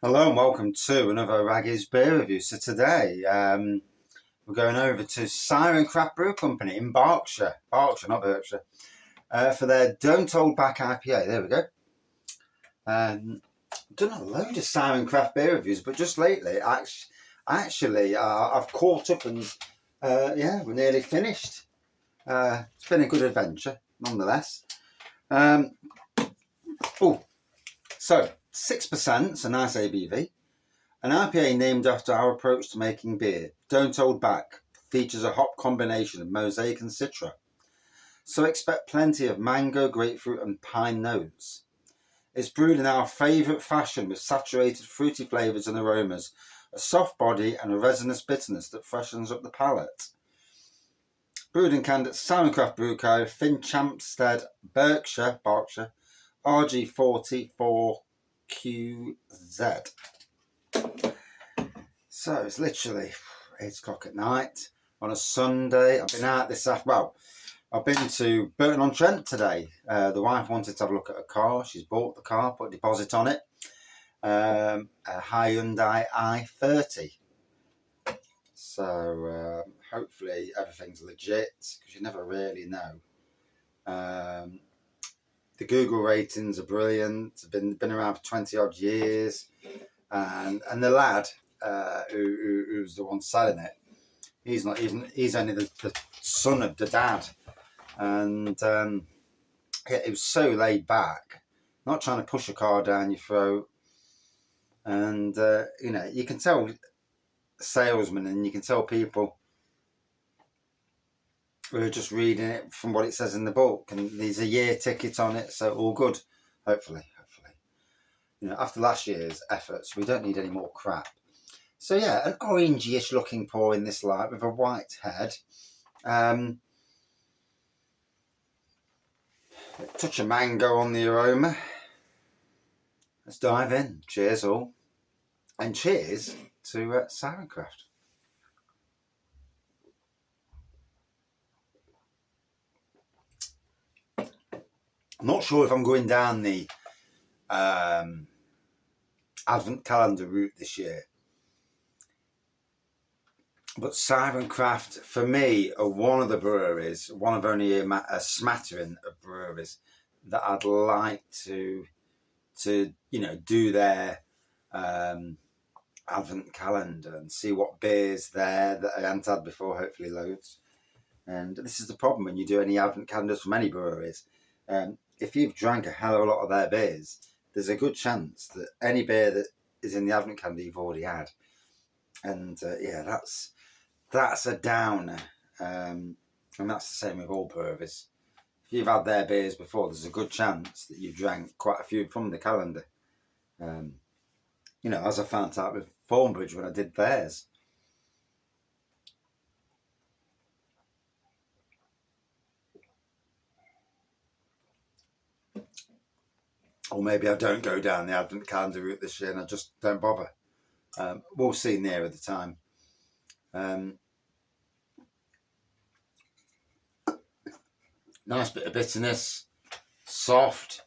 Hello and welcome to another Raggy's beer review. So today we're going over to Siren Craft Brew Company in Berkshire, not Berkshire, for their Don't Hold Back IPA. There we go. Done a load of Siren Craft beer reviews, but just lately, I've caught up and we're nearly finished. It's been a good adventure, nonetheless. So 6%, it's a nice ABV. An IPA named after our approach to making beer, Don't Hold Back, features a hop combination of mosaic and citra. So expect plenty of mango, grapefruit and pine notes. It's brewed in our favourite fashion with saturated fruity flavours and aromas, a soft body and a resinous bitterness that freshens up the palate. Brewed and canned at Siren Craft Brew Co, Finchampstead, Berkshire, RG44QZ. So it's literally 8 o'clock at night on a Sunday. I've been out this afternoon. I've been to Burton-on-Trent today. The wife wanted to have a look at a car. She's bought the car, put a deposit on it. A Hyundai i30. So hopefully everything's legit, because you never really know. The Google ratings are brilliant. Been around for 20 odd years, and the lad who's the one selling it, he's only the son of the dad, and it was so laid back, not trying to push a car down your throat, and you can tell salesmen and you can tell people who are just reading it from what it says in the book, and there's a year ticket on it, so all good. Hopefully, after last year's efforts, we don't need any more crap. So yeah, an orangey-ish looking pour in this light with a white head. Touch of mango on the aroma. Let's dive in. Cheers all. And cheers to Siren Craft. I'm not sure if I'm going down the Advent calendar route this year. But Siren Craft, for me, are one of the breweries, one of only a smattering of breweries that I'd like to do their Advent calendar and see what beers there that I hadn't had before, hopefully loads. And this is the problem when you do any Advent calendars from any breweries. If you've drank a hell of a lot of their beers, there's a good chance that any beer that is in the Advent calendar you've already had. And that's a downer, and that's the same with all breweries. If you've had their beers before, there's a good chance that you've drank quite a few from the calendar. As I found out with Thornbridge when I did theirs. Or maybe I don't go down the Advent calendar route this year and I just don't bother. We'll see nearer the time. Nice bit of bitterness, soft,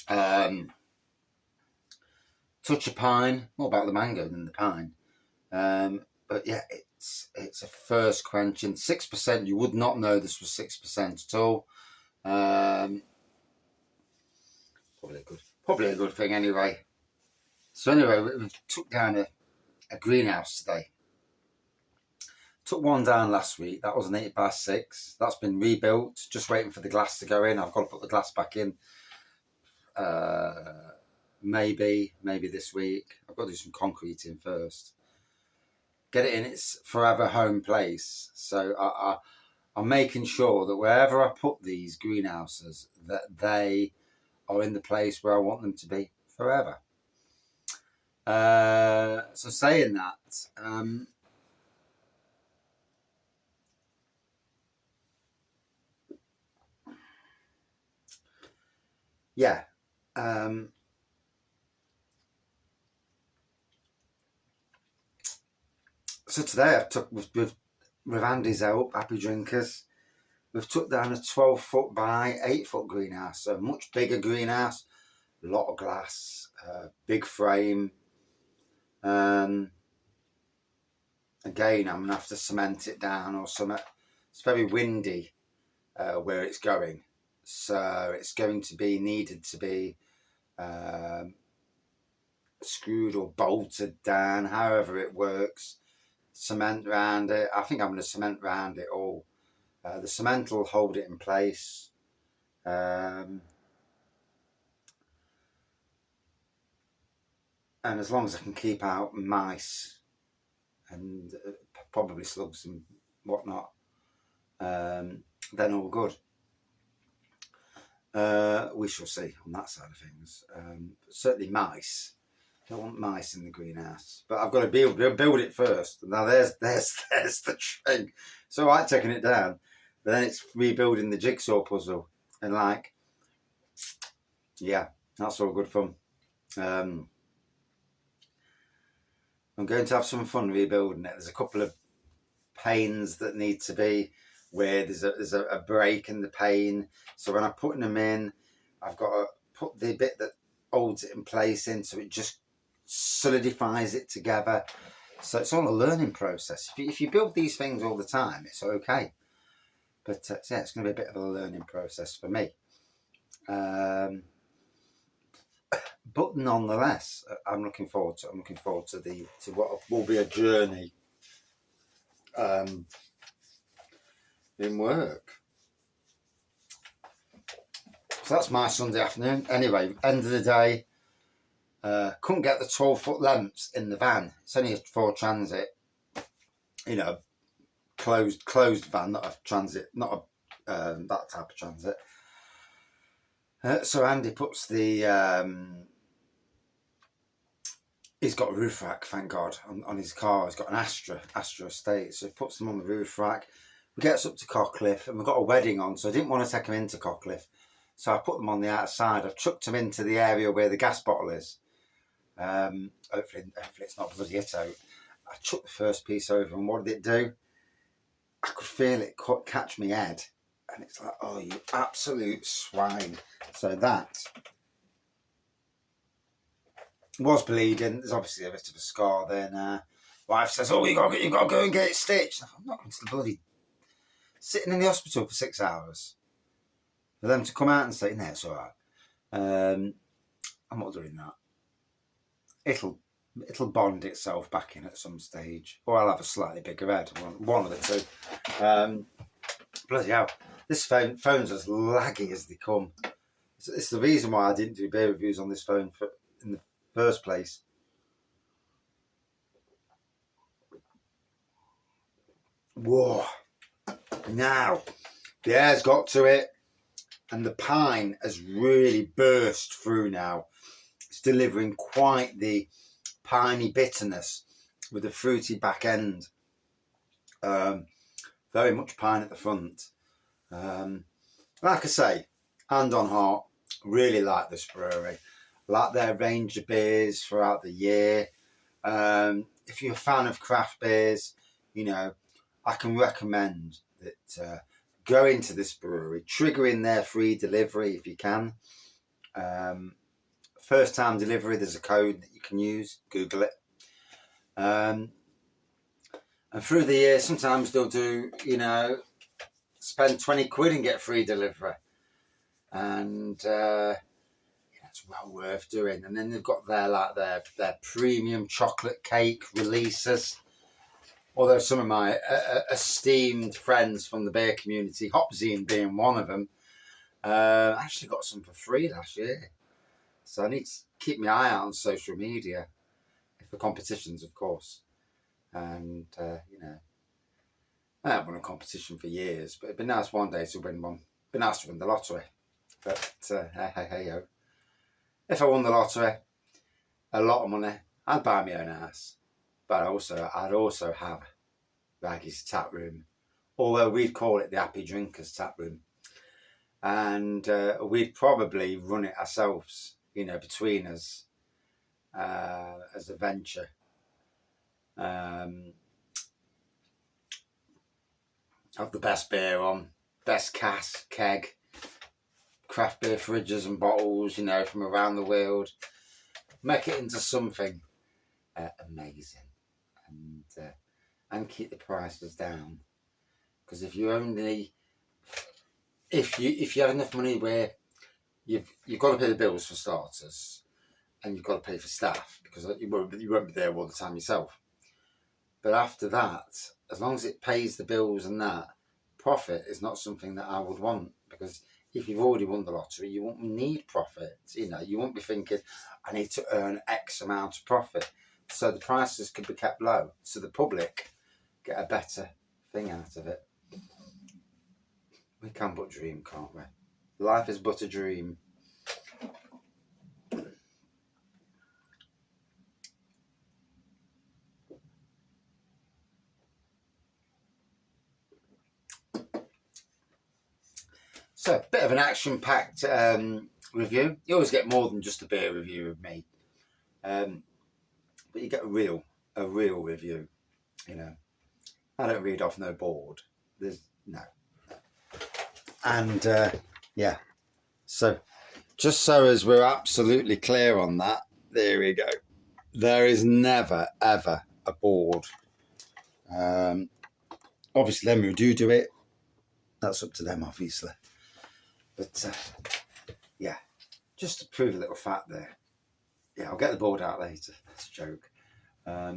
touch of pine, more about the mango than the pine. But yeah, it's a first quenching. 6%, you would not know this was 6% at all. Probably a good thing anyway. So anyway, we took down a greenhouse today. Took one down last week. That was an 8x6. That's been rebuilt. Just waiting for the glass to go in. I've got to put the glass back in. Maybe this week. I've got to do some concreting first. Get it in its forever home place. So I'm making sure that wherever I put these greenhouses, that they are in the place where I want them to be forever. So saying that, so today I've took with Andy's help, Happy Drinkers, we've took down a 12-foot by 8-foot greenhouse, so a much bigger greenhouse, a lot of glass, big frame, Again, I'm going to have to cement it down or something. It's very windy where it's going. So it's going to be needed to be screwed or bolted down, however it works. Cement round it. I think I'm going to cement round it all. The cement will hold it in place. And as long as I can keep out mice and probably slugs and whatnot, then all good. We shall see on that side of things. Certainly mice. Don't want mice in the greenhouse, but I've got to build it first. Now there's the thing. So I'm taking it down, but then it's rebuilding the jigsaw puzzle, and like, yeah, that's all good fun. I'm going to have some fun rebuilding it. There's a couple of panes that need to be where there's a break in the pane. So when I'm putting them in, I've got to put the bit that holds it in place in, so it just solidifies it together. So it's all a learning process. If you build these things all the time, it's okay. But yeah, it's going to be a bit of a learning process for me. But nonetheless, I'm looking forward to what will be a journey in work. So that's my Sunday afternoon. Anyway, end of the day, couldn't get the 12-foot lengths in the van. It's only a Ford Transit, closed van, not a transit, not a that type of transit. So Andy puts the he's got a roof rack, thank God, on his car. He's got an Astra Estate, so he puts them on the roof rack. We get us up to Cockcliffe, and we've got a wedding on, so I didn't want to take him into Cockcliffe. So I put them on the outside. I've chucked them into the area where the gas bottle is. Hopefully it's not bloody hit out. I chucked the first piece over, and what did it do? I could feel it catch me head. And it's like, oh, you absolute swine. So that was bleeding. There's obviously a bit of a scar there now. Wife says, oh, you got to go and get it stitched. I'm not going to the bloody... Sitting in the hospital for 6 hours. For them to come out and say, no, it's all right. I'm not doing that. It'll bond itself back in at some stage. Or I'll have a slightly bigger head. One of the two. Bloody hell. This phone's as laggy as they come. It's the reason why I didn't do beer reviews on this phone in the first place. Whoa. Now, the air's got to it, and the pine has really burst through now. It's delivering quite the piney bitterness with a fruity back end. Very much pine at the front. Like I say, hand on heart, really like this brewery. Like their range of beers throughout the year. If you're a fan of craft beers, I can recommend that go into this brewery, trigger in their free delivery if you can. First time delivery, there's a code that you can use, Google it. And through the year, sometimes they'll do, spend 20 quid and get free delivery. And it's well worth doing. And then they've got their premium chocolate cake releases. Although some of my esteemed friends from the beer community, Hopzine being one of them, actually got some for free last year. So I need to keep my eye out on social media for competitions, of course. And, I haven't won a competition for years, but it'd be nice one day to win one. It'd be nice to win the lottery. But, hey, if I won the lottery, a lot of money, I'd buy my own house. But I'd also have Raggy's Tap Room, although we'd call it the Happy Drinkers Tap Room. And we'd probably run it ourselves, between us as a venture. Have the best beer on, best cask, keg, craft beer fridges and bottles, from around the world. Make it into something. amazing, and keep the prices down. Because if you have enough money where you've got to pay the bills for starters, and you've got to pay for staff because you won't be there all the time yourself. But after that, as long as it pays the bills and that, profit is not something that I would want, because if you've already won the lottery, you won't need profit. You know, you won't be thinking, I need to earn X amount of profit. So the prices could be kept low, so the public get a better thing out of it. We can but dream, can't we? Life is but a dream. So, a bit of an action-packed review. You always get more than just a beer review of me, but you get a real review. You know, I don't read off no board. There's no. And yeah, so just so as we're absolutely clear on that, there we go. There is never ever a board. Obviously, them who do it, that's up to them, obviously. But yeah, just to prove a little fact there. Yeah, I'll get the board out later. That's a joke. I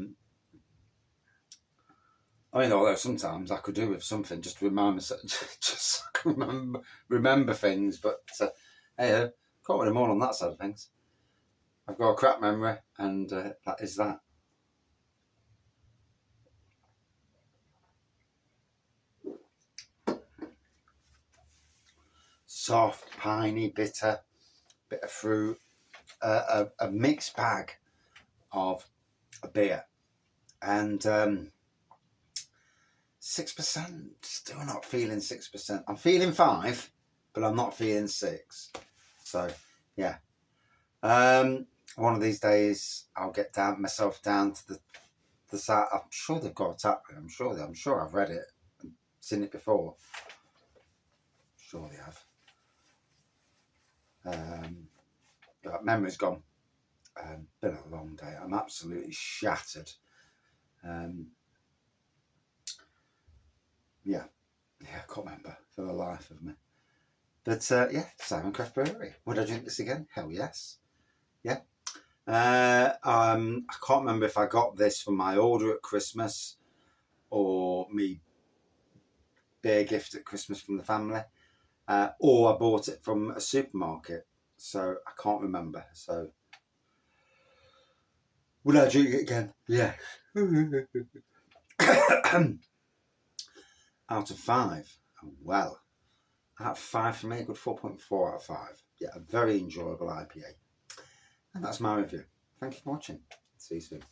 mean, although sometimes I could do with something just to remind myself, just so I can remember things. But hey, can't win them all on that side of things. I've got a crap memory, and that is that. Soft, piney, bitter, bit of fruit, a mixed bag of a beer, and 6%. Still not feeling 6%. I'm feeling 5, but I'm not feeling 6. So yeah, one of these days I'll get myself down to the site. I'm sure they've got a tap room. I'm sure I've read it and seen it before. Sure they have. Memory's gone. Been a long day. I'm absolutely shattered. Yeah, I can't remember for the life of me. But yeah, Siren Craft Brewery. Would I drink this again? Hell yes. Yeah. I can't remember if I got this from my order at Christmas or me beer gift at Christmas from the family, or I bought it from a supermarket. So I can't remember. So would I drink it again? Yeah. Out of 5. Well, out of 5 for me, a good 4.4 out of 5. Yeah, a very enjoyable IPA. And that's my review. Thank you for watching. See you soon.